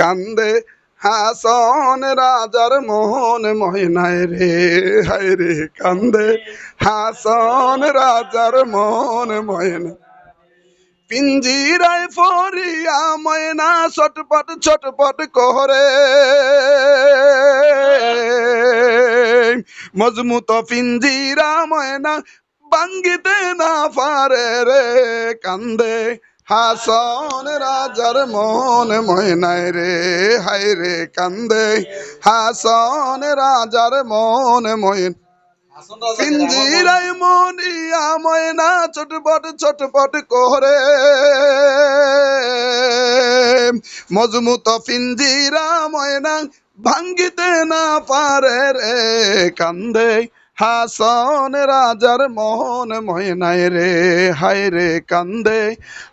কান্দে হাসন রাজার মন ময়নায় রে, হায় রে কান্দে হাসন রাজার মন ময়না। পিঞ্জিরায় ফরিয়া ময়না ছটপট ছটপট করে, মজমুত পিঞ্জিরা ময়না ভাঙ্গিতে না পারে রে, কান্দে হাসন রাজার মন ময়নায় রে, হায় রে কান্দে হাসন রাজার মন ময়ন। পিঞ্জিরায় মনিয়া ময়না ছটপট ছটপট করে, মজমুত পিঞ্জিরা ময়না ভাঙ্গিতে না পারে রে, কান্দে হাসন রাজার মন ময়নায় রে, হায় রে কান্দে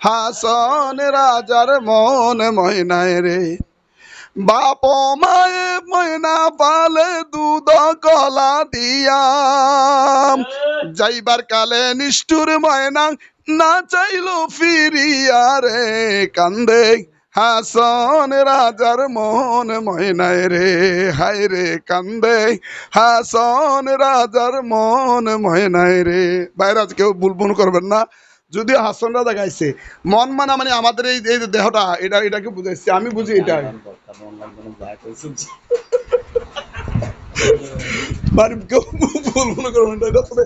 হাসন রাজার মন ময়নায় রে। বাপ মায়ে ময়না পালে দুধ কলা দিয়া, যাইবার কালে নিষ্ঠুর ময়না না চাইলো ফিরিয়া রে, কান্দে হাসন রাজার মন ময়নায় রে, হায় রে কান্দে হাসন রাজার মন ময়নায় রে। বাইরাজ কেউ বুলবুল করবেন না, যদিও হাসন রাজা গাইছে। মন মানে আমাদের এই এই দেহটা, এটাকে বুঝাইছে, আমি বুঝি এটা। মানে কেউ বুলবুল করবেন না, এটা তবে